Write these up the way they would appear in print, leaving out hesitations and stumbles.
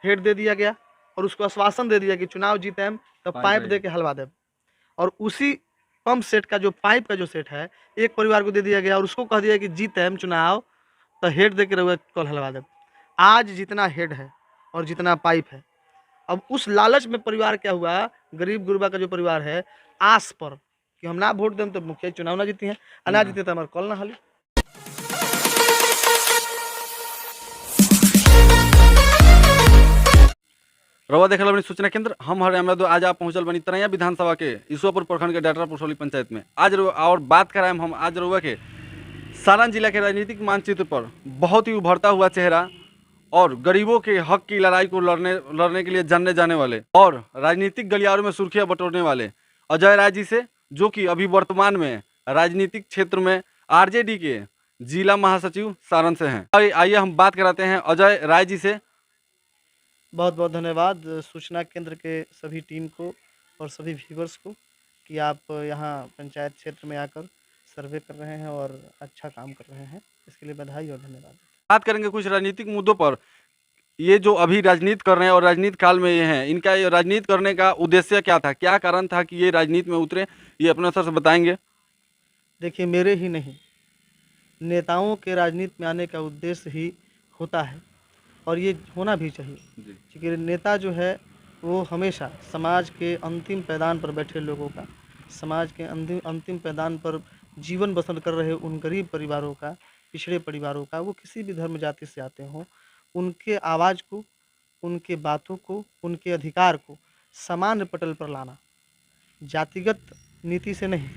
Head they दिया गया और उसको आश्वासन दे दिया कि चुनाव जीते हम तब पाइप दे के हलवा दे। और उसी पंप सेट का जो पाइप का जो सेट है एक परिवार को दे दिया गया और उसको कह दिया कि जीते हम चुनाव तो हेड दे के रहुआ कल हलवा दे। आज जितना हेड है और जितना पाइप है, अब उस लालच में परिवार क्या हुआ, गरीब गुरबा का जो परिवार है, आस पर कि हम ना वोट दें तो मुखिया चुनाव ना जीती हैं, ना जीते तो हमारे कल ना हली। रवा देखल अपनी सूचना केंद्र हम हरे हमरा दो आज आप पहुंचल बनी तरैया विधानसभा के ईश्वरपुर प्रखंड के डाटरा पुरसौली पंचायत में आज और बात कराएं हम आज रउआ के सारण जिला के राजनीतिक मानचित्र पर बहुत ही उभरता हुआ चेहरा और गरीबों के हक की लड़ाई को लड़ने के लिए जानने जाने वाले और राजनीतिक गलियारों में सुर्खियां बटोरने वाले अजय राय जी से, जो कि अभी वर्तमान में राजनीतिक क्षेत्र में आरजेडी के जिला महासचिव सारण से हैं। आइए हम बात कराते हैं अजय राय जी से। बहुत बहुत धन्यवाद सूचना केंद्र के सभी टीम को और सभी व्यूवर्स को कि आप यहाँ पंचायत क्षेत्र में आकर सर्वे कर रहे हैं और अच्छा काम कर रहे हैं, इसके लिए बधाई और धन्यवाद। बात करेंगे कुछ राजनीतिक मुद्दों पर। ये जो अभी राजनीति कर रहे हैं और राजनीति काल में ये हैं, इनका ये राजनीति करने का उद्देश्य क्या था, क्या कारण था कि ये राजनीति में उतरे, ये अपने स्तर से बताएंगे। देखिए, मेरे ही नहीं, नेताओं के राजनीति में आने का उद्देश्य ही होता है और ये होना भी चाहिए, क्योंकि नेता जो है वो हमेशा समाज के अंतिम पैदान पर बैठे लोगों का, समाज के अंतिम पैदान पर जीवन बसर कर रहे उन गरीब परिवारों का, पिछड़े परिवारों का, वो किसी भी धर्म जाति से आते हों, उनके आवाज़ को, उनके बातों को, उनके अधिकार को सामान्य पटल पर लाना, जातिगत नीति से नहीं,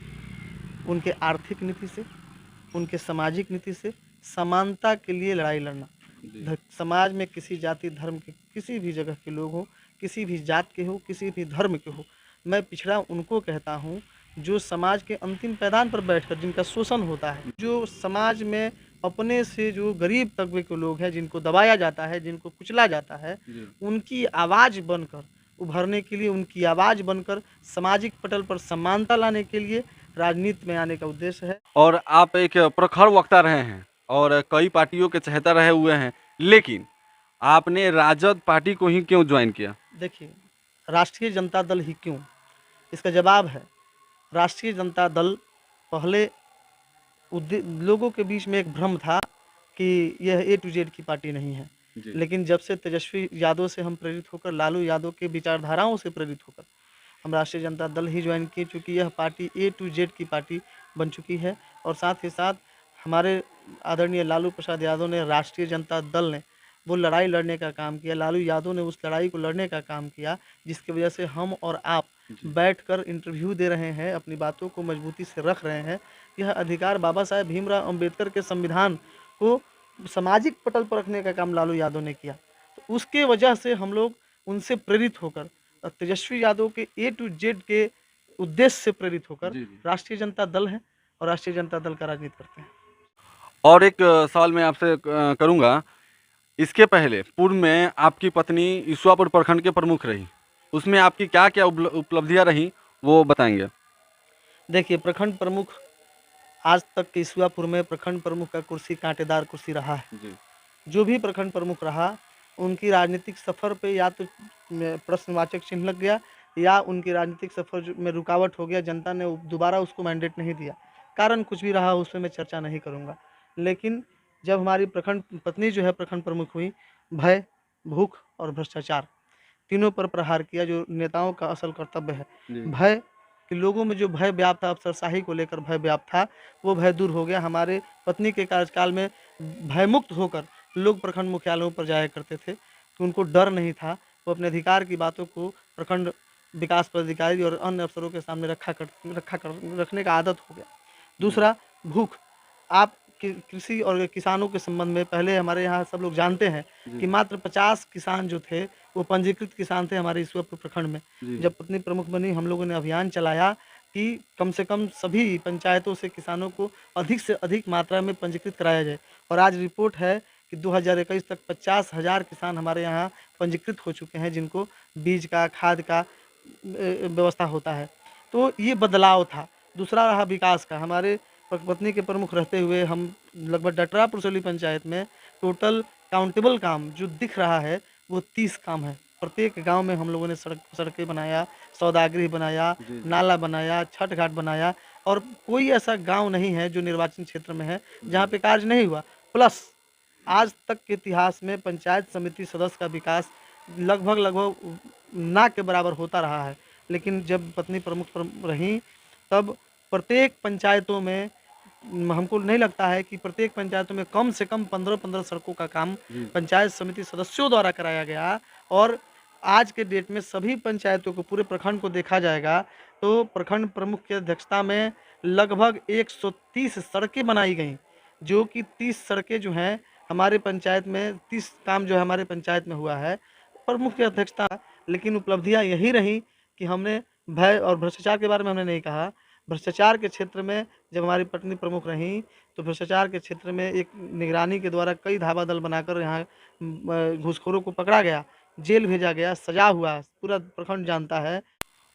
उनके आर्थिक नीति से, उनके सामाजिक नीति से समानता के लिए लड़ाई लड़ना। समाज में किसी जाति धर्म के किसी भी जगह के लोग हों, किसी भी जात के हो, किसी भी धर्म के हो, मैं पिछड़ा उनको कहता हूँ जो समाज के अंतिम पैदान पर बैठकर जिनका शोषण होता है, जो समाज में अपने से जो गरीब तबके के लोग हैं, जिनको दबाया जाता है, जिनको कुचला जाता है, उनकी आवाज़ बनकर उभरने के लिए, उनकी आवाज़ बनकर सामाजिक पटल पर समानता लाने के लिए राजनीति में आने का उद्देश्य है। और आप एक प्रखर वक्ता रहे हैं और कई पार्टियों के चहेता रहे हुए हैं, लेकिन आपने राजद पार्टी को ही क्यों ज्वाइन किया? देखिए, राष्ट्रीय जनता दल ही क्यों, इसका जवाब है, राष्ट्रीय जनता दल पहले लोगों के बीच में एक भ्रम था कि यह A to Z की पार्टी नहीं है, लेकिन जब से तेजस्वी यादव से हम प्रेरित होकर, लालू यादव के विचारधाराओं से प्रेरित होकर हम राष्ट्रीय जनता दल ही ज्वाइन किए, चूँकि यह पार्टी A to Z की पार्टी बन चुकी है। और साथ ही साथ हमारे आदरणीय लालू प्रसाद यादव ने, राष्ट्रीय जनता दल ने वो लड़ाई लड़ने का काम किया, लालू यादव ने उस लड़ाई को लड़ने का काम किया, जिसकी वजह से हम और आप बैठकर इंटरव्यू दे रहे हैं, अपनी बातों को मजबूती से रख रहे हैं। यह अधिकार बाबा साहेब भीमराव अंबेडकर के संविधान को सामाजिक पटल पर रखने का काम लालू यादव ने किया, तो उसके वजह से हम लोग उनसे प्रेरित होकर, तेजस्वी यादव के A to Z के उद्देश्य से प्रेरित होकर राष्ट्रीय जनता दल है और राष्ट्रीय जनता दल का राजनीति करते हैं। और एक सवाल मैं आपसे करूंगा, इसके पहले पूर्व में आपकी पत्नी ईश्वरपुर प्रखंड के प्रमुख रही, उसमें आपकी क्या क्या उपलब्धियां रही, वो बताएंगे। देखिए, प्रखंड प्रमुख आज तक के ईश्वरपुर में प्रखंड प्रमुख का कुर्सी कांटेदार कुर्सी रहा है। जो भी प्रखंड प्रमुख रहा, उनकी राजनीतिक सफ़र पे या तो प्रश्नवाचक चिन्ह लग गया या उनकी राजनीतिक सफ़र में रुकावट हो गया, जनता ने दोबारा उसको मैंडेट नहीं दिया। कारण कुछ भी रहा उसमें मैं चर्चा नहीं करूँगा, लेकिन जब हमारी प्रखंड पत्नी जो है प्रखंड प्रमुख हुई, भय, भूख और भ्रष्टाचार तीनों पर प्रहार किया, जो नेताओं का असल कर्तव्य है। भय कि लोगों में जो भय व्याप्त था, अफसरशाही को लेकर भय व्याप्त था, वो भय दूर हो गया। हमारे पत्नी के कार्यकाल में भयमुक्त होकर लोग प्रखंड मुख्यालयों पर जाया करते थे, तो उनको डर नहीं था, वो अपने अधिकार की बातों को प्रखंड विकास पदाधिकारी और अन्य अफसरों के सामने रखने का आदत हो गया। दूसरा, भूख। आप कृषि और किसानों के संबंध में पहले हमारे यहाँ सब लोग जानते हैं कि मात्र 50 किसान जो थे वो पंजीकृत किसान थे हमारे ईश्वरपुर प्रखंड में। जब पत्नी प्रमुख बनी, हम लोगों ने अभियान चलाया कि कम से कम सभी पंचायतों से किसानों को अधिक से अधिक मात्रा में पंजीकृत कराया जाए, और आज रिपोर्ट है कि 2021 तक 50,000 किसान हमारे यहाँ पंजीकृत हो चुके हैं, जिनको बीज का, खाद का व्यवस्था होता है। तो ये बदलाव था। दूसरा रहा विकास का। हमारे पत्नी के प्रमुख रहते हुए हम लगभग डटरा पुरसौली पंचायत में टोटल काउंटेबल काम जो दिख रहा है वो 30 काम है। प्रत्येक गांव में हम लोगों ने सड़कें बनाया, सौदागृह बनाया, नाला बनाया, छठ घाट बनाया, और कोई ऐसा गांव नहीं है जो निर्वाचन क्षेत्र में है जहां पे कार्य नहीं हुआ। प्लस आज तक के इतिहास में पंचायत समिति सदस्य का विकास लगभग ना के बराबर होता रहा है। लेकिन जब पत्नी प्रमुख रहीं, तब प्रत्येक पंचायतों में हमको नहीं लगता है कि प्रत्येक पंचायतों में कम से कम 15-15 सड़कों का काम पंचायत समिति सदस्यों द्वारा कराया गया। और आज के डेट में सभी पंचायतों को, पूरे प्रखंड को देखा जाएगा तो प्रखंड प्रमुख की अध्यक्षता में लगभग 130 सड़कें बनाई गई, जो कि 30 सड़कें जो हैं हमारे पंचायत में, 30 काम जो है हमारे पंचायत में हुआ है प्रमुख की अध्यक्षता। लेकिन उपलब्धियां यही रही कि हमने भय और भ्रष्टाचार के बारे में हमने नहीं कहा। भ्रष्टाचार के क्षेत्र में जब हमारी पत्नी प्रमुख रहीं, तो भ्रष्टाचार के क्षेत्र में एक निगरानी के द्वारा कई धावा दल बनाकर यहाँ घूसखोरों को पकड़ा गया, जेल भेजा गया, सजा हुआ, पूरा प्रखंड जानता है।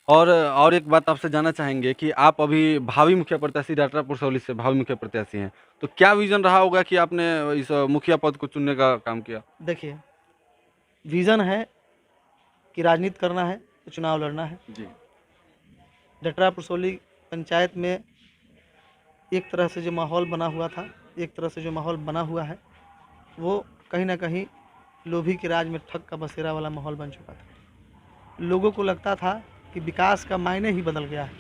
और एक बात आपसे जानना चाहेंगे कि आप अभी भावी मुखिया प्रत्याशी डाटरा पुरसौली से भावी मुखिया प्रत्याशी हैं, तो क्या विजन रहा होगा कि आपने इस मुखिया पद को चुनने का काम किया? देखिए, विजन है कि राजनीति करना है तो चुनाव लड़ना है जी। डटरा पुरसौली पंचायत में एक तरह से जो माहौल बना हुआ था, एक तरह से जो माहौल बना हुआ है, वो कहीं ना कहीं लोभी के राज में ठग का बसेरा वाला माहौल बन चुका था। लोगों को लगता था कि विकास का मायने ही बदल गया है,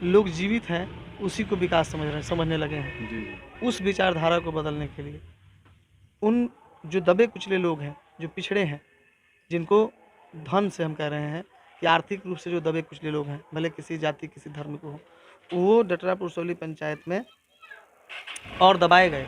लोग जीवित हैं उसी को विकास समझने लगे हैं। जी। उस विचारधारा को बदलने के लिए उन जो दबे कुचले लोग हैं, जो पिछड़े हैं, जिनको धन से हम कह रहे हैं कि आर्थिक रूप से जो दबे कुचले लोग हैं, भले किसी जाति किसी धर्म को हो, वो डटरा पुरसौली पंचायत में और दबाए गए।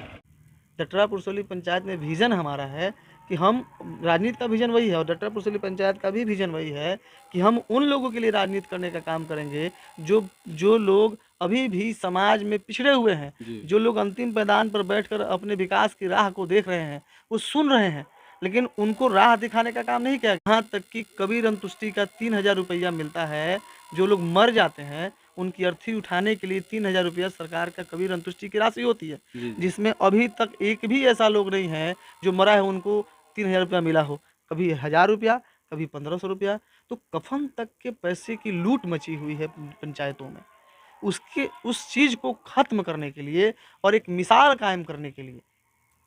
डटरा पुरसौली पंचायत में विज़न हमारा है कि हम, राजनीति का विज़न वही है और डटरा पुरसौली पंचायत का भी विज़न वही है कि हम उन लोगों के लिए राजनीति करने का काम करेंगे जो लोग अभी भी समाज में पिछड़े हुए हैं, जो लोग अंतिम मैदान पर बैठकर अपने विकास की राह को देख रहे हैं, वो सुन रहे हैं, लेकिन उनको राह दिखाने का काम नहीं किया। यहाँ तक कि कबीर अंतुष्टि का 3000 रुपया मिलता है। जो लोग मर जाते हैं उनकी अर्थी उठाने के लिए 3000 रुपया सरकार का कबीर अंतुष्टि की राशि होती है, जिसमें अभी तक एक भी ऐसा लोग नहीं है जो मरा है उनको 3000 रुपया मिला हो। कभी 1000 रुपया, कभी 1500 रुपया। तो कफन तक के पैसे की लूट मची हुई है पंचायतों में। उस चीज़ को ख़त्म करने के लिए और एक मिसाल कायम करने के लिए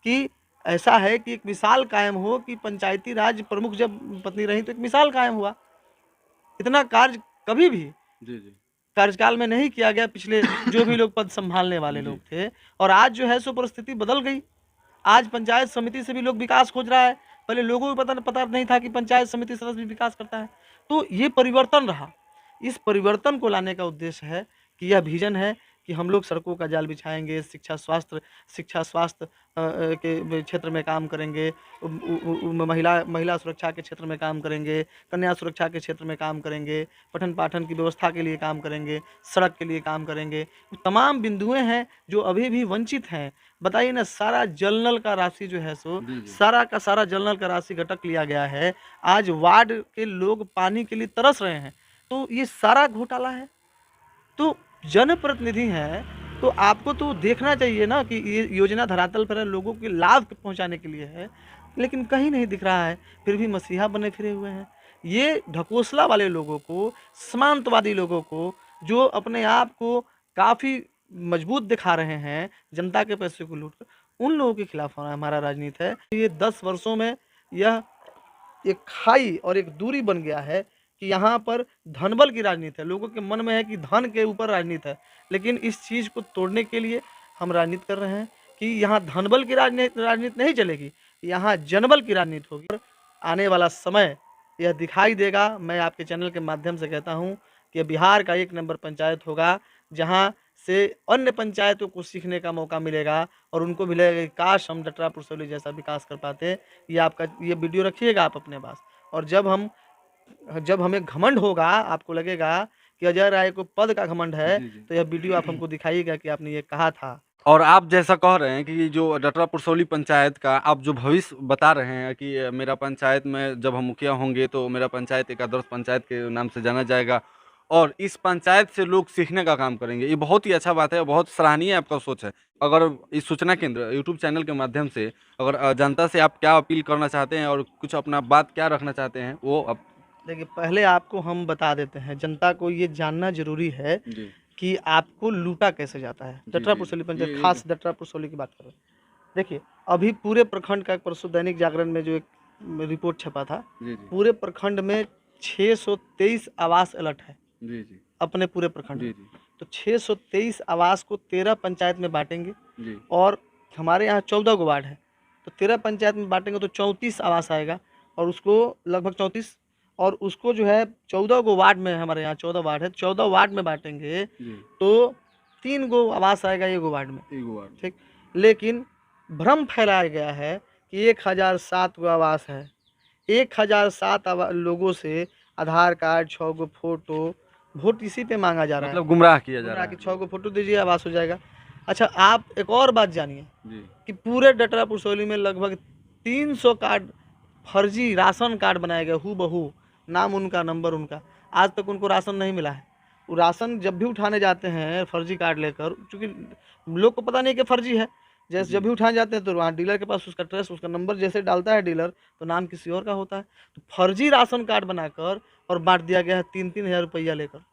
कि ऐसा है कि एक मिसाल कायम हो कि पंचायती राज प्रमुख जब पत्नी रही तो एक मिसाल कायम हुआ। इतना कार्य कभी भी कार्यकाल में नहीं किया गया, पिछले जो भी लोग पद संभालने वाले लोग थे। और आज जो है सो परिस्थिति बदल गई। आज पंचायत समिति से भी लोग विकास खोज रहा है। पहले लोगों को पता नहीं था कि पंचायत समिति सदस्य भी विकास करता है। तो ये परिवर्तन रहा। इस परिवर्तन को लाने का उद्देश्य है कि यह विजन है कि हम लोग सड़कों का जाल बिछाएंगे, शिक्षा स्वास्थ्य के क्षेत्र में काम करेंगे, महिला सुरक्षा के क्षेत्र में काम करेंगे, कन्या सुरक्षा के क्षेत्र में काम करेंगे, पठन पाठन की व्यवस्था के लिए काम करेंगे, सड़क के लिए काम करेंगे। तमाम बिंदुएं हैं जो अभी भी वंचित हैं। बताइए ना, सारा जल नल का राशि जो है सो सारा का सारा जल नल का राशि घटक लिया गया है। आज वार्ड के लोग पानी के लिए तरस रहे हैं। तो ये सारा घोटाला है। तो जनप्रतिनिधि हैं तो आपको तो देखना चाहिए ना कि ये योजना धरातल पर लोगों के लाभ पहुंचाने के लिए है, लेकिन कहीं नहीं दिख रहा है। फिर भी मसीहा बने फिरे हुए हैं। ये ढकोसला वाले लोगों को, समांतवादी लोगों को, जो अपने आप को काफ़ी मजबूत दिखा रहे हैं जनता के पैसे को लूटकर, उन लोगों के खिलाफ हमारा राजनीति है। ये 10 वर्षों में यह एक खाई और एक दूरी बन गया है कि यहाँ पर धनबल की राजनीति है। लोगों के मन में है कि धन के ऊपर राजनीति है, लेकिन इस चीज़ को तोड़ने के लिए हम राजनीति कर रहे हैं कि यहाँ धनबल की राजनीति नहीं चलेगी, यहाँ जनबल की राजनीति होगी। आने वाला समय यह दिखाई देगा। मैं आपके चैनल के माध्यम से कहता हूँ कि बिहार का 1 नंबर पंचायत होगा, जहाँ से अन्य पंचायतों को सीखने का मौका मिलेगा और उनको मिलेगा कि काश हम डटरा पुरसौली जैसा विकास कर पाते। ये वीडियो रखिएगा आप अपने पास, और जब हमें घमंड होगा, आपको लगेगा कि अजय राय को पद का घमंड है, तो यह वीडियो आप हमको दिखाइएगा कि आपने ये कहा था। और आप जैसा कह रहे हैं कि जो डटरा पुरसौली पंचायत का आप जो भविष्य बता रहे हैं कि मेरा पंचायत में जब हम मुखिया होंगे तो मेरा पंचायत एक आदर्श पंचायत के नाम से जाना जाएगा, और इस पंचायत से लोग सीखने का काम करेंगे। ये बहुत ही अच्छा बात है, बहुत सराहनीय आपका सोच है। अगर इस सूचना केंद्र यूट्यूब चैनल के माध्यम से अगर जनता से आप क्या अपील करना चाहते हैं और कुछ अपना बात क्या रखना चाहते हैं, वो अब देखिए, पहले आपको हम बता देते हैं, जनता को ये जानना ज़रूरी है जी कि आपको लूटा कैसे जाता है। जी डटरा जी पुरसौली जी पंचायत, खास डटरा पुरसौली की बात करें। देखिए, अभी पूरे प्रखंड का परसों दैनिक जागरण में जो एक रिपोर्ट छपा था, जी जी पूरे प्रखंड में 623 आवास अलर्ट है, जी जी अपने पूरे प्रखंड जी में। जी तो 623 आवास को 13 पंचायत में बाँटेंगे जी और हमारे यहाँ 14 गो वार्ड है, तो 13 पंचायत में बाँटेंगे तो 34 आवास आएगा और उसको लगभग 34, और उसको जो है 14 गो वार्ड में, हमारे यहाँ 14 वार्ड है, 14 वार्ड में बाँटेंगे जी तो 3 गो आवास आएगा एगो वार्ड में, एक बार ठीक। लेकिन भ्रम फैलाया गया है कि 1007 गो आवास है। 1007 लोगों से आधार कार्ड, 6 गो फ़ोटो, वोट इसी पे माँगा जा रहा है। मतलब गुमराह किया जा गुमराह रहा कि है। 6 गो फ़ोटो दीजिए, आवास हो जाएगा। अच्छा, आप एक और बात जानिए जी कि पूरे डटरा पुरसौली में लगभग 300 कार्ड फर्जी राशन कार्ड बनाए गए, हूबहू नाम उनका, नंबर उनका। आज तक उनको राशन नहीं मिला है। वो राशन जब भी उठाने जाते हैं फर्जी कार्ड लेकर, चूँकि लोग को पता नहीं कि फर्जी है, जैसे जब भी उठाने जाते हैं तो वहाँ डीलर के पास उसका ट्रेस, उसका नंबर जैसे डालता है डीलर, तो नाम किसी और का होता है। तो फर्जी राशन कार्ड बनाकर और बाँट दिया गया है 3-3 हज़ार रुपया लेकर।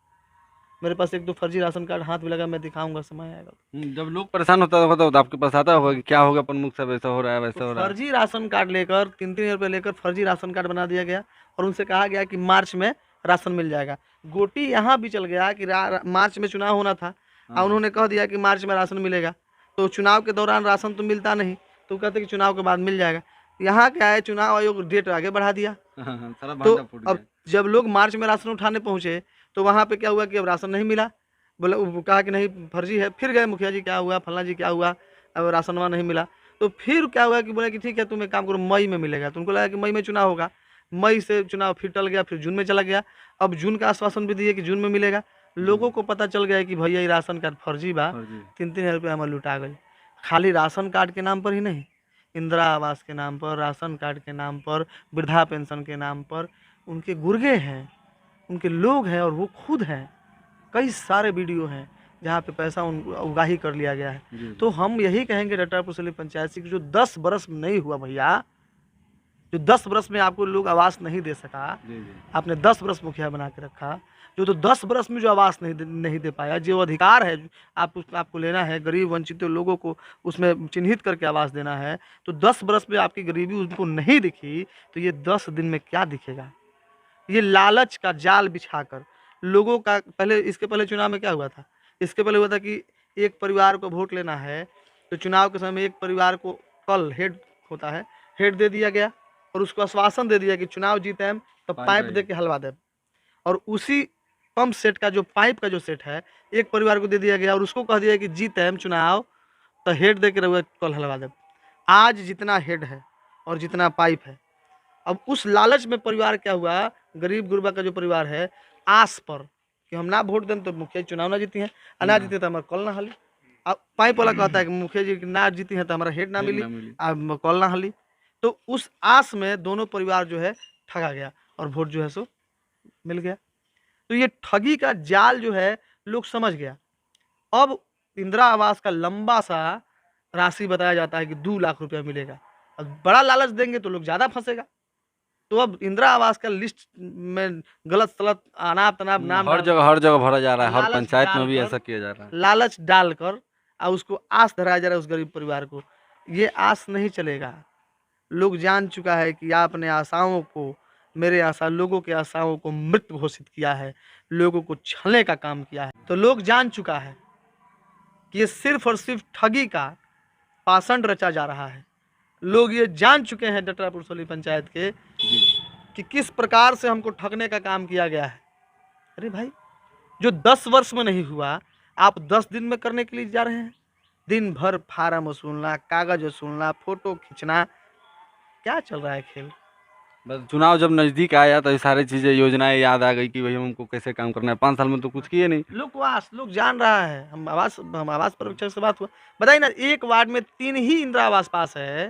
मेरे पास 1-2 फर्जी राशन कार्ड हाथ में लगा, मैं दिखाऊँगा, समय आएगा तो। जब लोग परेशान होता होगा तो आपके पास आता होगा कि क्या होगा प्रमुख साहब, ऐसा हो रहा है, तो वैसा हो रहा है। फर्जी राशन कार्ड लेकर 3-3 हज़ार रुपये लेकर फर्जी राशन कार्ड बना दिया गया और उनसे कहा गया कि मार्च में राशन मिल जाएगा। गोटी यहाँ भी चल गया कि मार्च में चुनाव होना था और उन्होंने कह दिया कि मार्च में राशन मिलेगा, तो चुनाव के दौरान राशन तो मिलता नहीं, तो कहते कि चुनाव के बाद मिल जाएगा। यहाँ क्या है, चुनाव आयोग डेट आगे बढ़ा दिया। सारा तो भांडा फूट अब गया। जब लोग मार्च में राशन उठाने पहुँचे तो वहाँ पे क्या हुआ कि अब राशन नहीं मिला। बोले, वो कहा कि नहीं फर्जी है। फिर गए मुखिया जी क्या हुआ, फलाना जी क्या हुआ, अब राशनवा नहीं मिला। तो फिर क्या हुआ कि बोले कि ठीक है तुम एक काम करो, मई में मिलेगा। तो उनको लगा कि मई में चुनाव होगा। मई से चुनाव फिर टल गया, फिर जून में चला गया। अब जून का आश्वासन भी दिए कि जून में मिलेगा। लोगों को पता चल गया कि भैया ये राशन कार्ड फर्जी बा, फर्जी। 3-3 हज़ार रुपये हमारे लुटा गए। खाली राशन कार्ड के नाम पर ही नहीं, इंदिरा आवास के नाम पर, राशन कार्ड के नाम पर, वृद्धा पेंशन के नाम पर उनके गुर्गे हैं, उनके लोग हैं और वो खुद हैं। कई सारे वीडियो हैं जहाँ पे पैसा उगाही कर लिया गया है। जी तो हम यही कहेंगे डटरा पुरसौली पंचायत से कि जो 10 बरस में नहीं हुआ भैया, जो 10 बरस में आपको लोग आवास नहीं दे सका, जी जी आपने 10 बरस मुखिया बना के रखा, जो तो 10 बरस में जो आवास नहीं दे पाया, जो अधिकार है आपको लेना है, गरीब वंचित लोगों को उसमें चिन्हित करके आवास देना है, तो 10 बरस में आपकी गरीबी उनको नहीं दिखी, तो ये 10 दिन में क्या दिखेगा? ये लालच का जाल बिछाकर लोगों का, पहले इसके पहले चुनाव में क्या हुआ था? इसके पहले हुआ था कि एक परिवार को वोट लेना है, तो चुनाव के समय एक परिवार को कल हेड होता है, हेड दे दिया गया और उसको आश्वासन दे दिया कि चुनाव जीते तो पाइप दे के हलवा दे। और उसी पंप सेट का जो पाइप का जो सेट है, एक परिवार को दे दिया गया और उसको कह दिया कि जीते हम चुनाव तो हेड दे के रहुआ कल हलवा दे। आज जितना हेड है और जितना पाइप है, अब उस लालच में परिवार क्या हुआ, गरीब गुरबा का जो परिवार है, आस पर कि हम ना वोट दें तो मुखिया चुनाव ना जीती हैं, ना जीते तो हमारा कल ना हली। अब पाइप वाला कहता है कि मुखिया जी ना जीती हैं तो हमारा हेड ना मिली, अब कल ना हली। तो उस आस में दोनों परिवार जो है ठगा गया और वोट जो है सो मिल गया। तो ये ठगी का जाल जो है लोग समझ गया। अब इंदिरा आवास का लंबा सा राशि बताया जाता है कि 2 लाख रुपया मिलेगा। अब बड़ा लालच देंगे तो लोग ज़्यादा फंसेगा। तो अब इंदिरा आवास का लिस्ट में गलत सलत अनाप तनाप नाम हर जगह भरा जा रहा है, हर लालच पंचायत में भी डालकर ऐसा किया जा रहा है। लालच डालकर और उसको आस धराया जा रहा है उस गरीब परिवार को। ये आस नहीं चलेगा। लोग जान चुका है कि आपने आशाओं को, मेरे आशा लोगों के आशाओं को मृत घोषित किया है, लोगों को छलने का काम किया है। तो लोग जान चुका है कि ये सिर्फ और सिर्फ ठगी का पाषंड रचा जा रहा है। लोग ये जान चुके हैं डटरा पुरसौली पंचायत के कि किस प्रकार से हमको ठगने का काम किया गया है। अरे भाई, जो 10 वर्ष में नहीं हुआ, आप 10 दिन में करने के लिए जा रहे हैं। दिन भर फार्म वसूलना, कागज वसूलना, फोटो खींचना, क्या चल रहा है खेल? बस चुनाव जब नजदीक आया तो ये सारी चीजें योजनाएं याद आ गई कि भाई हमको कैसे काम करना है। 5 साल में तो कुछ किए नहीं। लोग जान रहा है। हम आवास परीक्षक से बात हुआ, बताइए ना, एक वार्ड में 3 ही इंदिरा आवास पास है,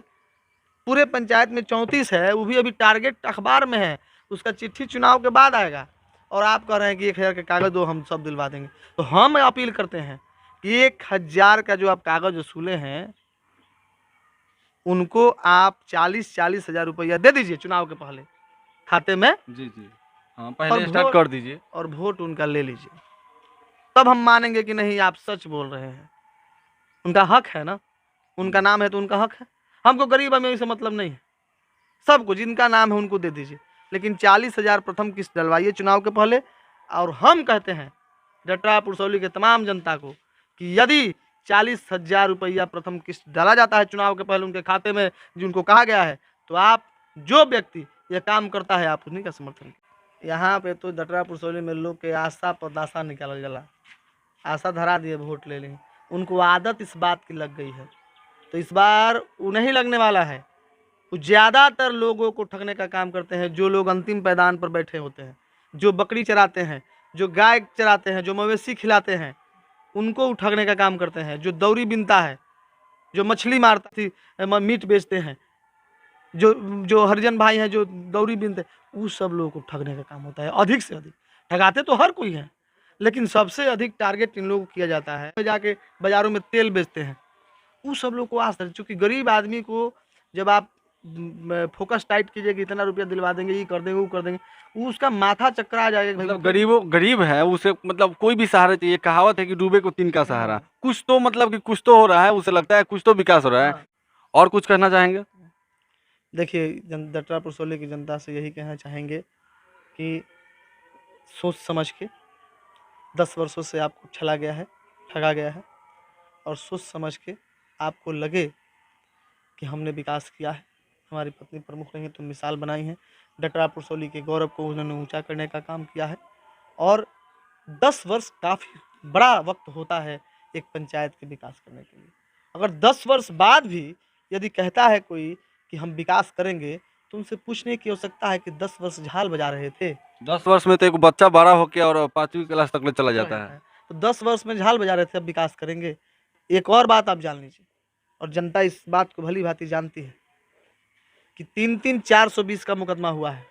पूरे पंचायत में 34 है, वो भी अभी टारगेट अखबार में है, उसका चिट्ठी चुनाव के बाद आएगा। और आप कह रहे हैं कि 1000 के कागज़ दो, हम सब दिलवा देंगे। तो हम अपील करते हैं कि 1000 का जो आप कागज़ वसूले हैं, उनको आप 40-40 हज़ार रुपया दे दीजिए चुनाव के पहले खाते में, जी जी, हाँ और पहले स्टार्ट कर दीजिए। और वोट उनका ले लीजिए। तब हम मानेंगे कि नहीं आप सच बोल रहे हैं। उनका हक है ना, उनका नाम है तो उनका हक है। हमको गरीब अमीर से मतलब नहीं है, सबको जिनका नाम है उनको दे दीजिए, लेकिन 40 हज़ार प्रथम किस्त डलवाइए चुनाव के पहले। और हम कहते हैं जटरा पुरसौली के तमाम जनता को कि यदि 40 हज़ार रुपया प्रथम किस्त डाला जाता है चुनाव के पहले उनके खाते में, जिनको कहा गया है, तो आप जो व्यक्ति ये काम करता है आप उन्हीं का समर्थन करें। यहाँ पे तो जटरा पुरसौली में लोग के आशा पर दासा निकाल जाला, आशा धरा दिए वोट ले लेंगे, उनको आदत इस बात की लग गई है। तो इस बार वो नहीं लगने वाला है। वो ज़्यादातर लोगों को ठगने का काम करते हैं, जो लोग अंतिम पैदान पर बैठे होते हैं, जो बकरी चराते हैं, जो गाय चराते हैं, जो मवेशी खिलाते हैं, उनको ठगने का काम करते हैं। जो दौरी बिनता है, जो मछली मारता थी, मीट बेचते हैं, जो जो हरिजन भाई हैं जो दौरी बिनते, उस सब लोगों को ठगने का काम होता है। अधिक से अधिक ठगाते तो हर कोई है, लेकिन सबसे अधिक टारगेट इन लोगों को किया जाता है। जाके बाज़ारों में तेल बेचते हैं, उस सब लोग को आस है, चूँकि गरीब आदमी को जब आप फोकस टाइट कीजिए कि इतना रुपया दिलवा देंगे, ये कर देंगे, वो कर देंगे, उसका माथा चकरा जाएगा। मतलब गरीब है, उसे मतलब कोई भी सहारा चाहिए। कहावत है कि डूबे को तीन का सहारा। कुछ तो मतलब कि कुछ तो हो रहा है, उसे लगता है कुछ तो विकास हो रहा है। और कुछ कहना चाहेंगे? देखिए, जटरा पुरसौली की जनता से यही कहना चाहेंगे कि सोच समझ के, 10 वर्षों से आपको छला गया है, ठगा गया है, और सोच समझ के आपको लगे कि हमने विकास किया है, हमारी पत्नी प्रमुख रही हैं तो मिसाल बनाई है, जटरा पुरसौली के गौरव को उन्होंने ऊंचा करने का काम किया है। और 10 वर्ष काफ़ी बड़ा वक्त होता है एक पंचायत के विकास करने के लिए। अगर 10 वर्ष बाद भी यदि कहता है कोई कि हम विकास करेंगे, तो उनसे पूछने की आवश्यकता है कि 10 वर्ष झाल बजा रहे थे। 10 वर्ष में तो एक बच्चा बड़ा होके और 5वीं क्लास तक ले चला जाता है। तो 10 वर्ष में झाल बजा रहे थे, अब विकास करेंगे। एक और बात आप जान लीजिए, और जनता इस बात को भली भांति जानती है कि 3-3 420 का मुकदमा हुआ है,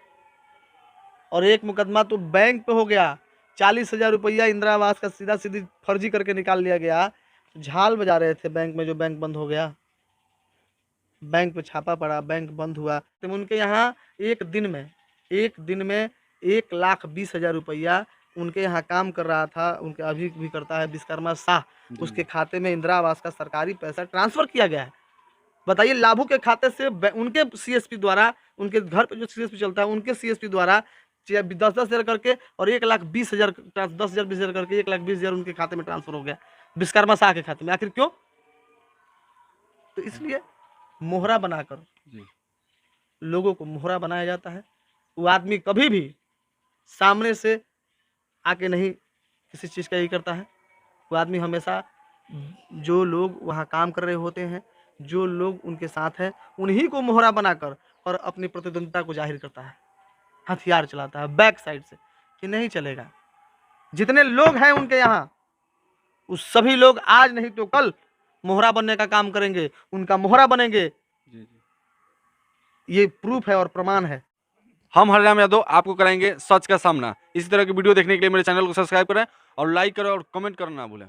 और एक मुकदमा तो बैंक पे हो गया। 40 हज़ार रुपया इंदिरा आवास का सीधा सीधी फर्जी करके निकाल लिया गया। तो झाल बजा रहे थे बैंक में, जो बैंक बंद हो गया, बैंक पे छापा पड़ा, बैंक बंद हुआ। तो उनके यहाँ एक दिन में 1,20,000 रुपया उनके यहाँ काम कर रहा था, उनके अभी भी करता है विश्वकर्मा शाह, उसके खाते में इंदिरा आवास का सरकारी पैसा ट्रांसफर किया गया है। बताइए, लाभू के खाते से उनके सीएसपी द्वारा, उनके घर पे जो सीएसपी चलता है उनके सीएसपी द्वारा 10-10 हज़ार करके और 1,20,000 10,000 20,000 करके 1,20,000 उनके खाते में ट्रांसफर हो गया, विश्वकर्मा शाह के खाते में। आखिर क्यों? तो इसलिए मोहरा बनाकर लोगों को मोहरा बनाया जाता है। वो आदमी कभी भी सामने से आके नहीं किसी चीज़ का यही करता है। वो आदमी हमेशा जो लोग वहाँ काम कर रहे होते हैं, जो लोग उनके साथ हैं, उन्हीं को मोहरा बनाकर और अपनी प्रतिद्वंदिता को जाहिर करता है, हथियार चलाता है बैक साइड से कि नहीं चलेगा। जितने लोग हैं उनके यहाँ, उस सभी लोग आज नहीं तो कल मोहरा बनने का काम करेंगे, उनका मोहरा बनेंगे। ये प्रूफ है और प्रमाण है। हम हरिराम यादव आपको कराएंगे सच का सामना। इसी तरह की वीडियो देखने के लिए मेरे चैनल को सब्सक्राइब करें और लाइक करें और कमेंट करना ना भूलें।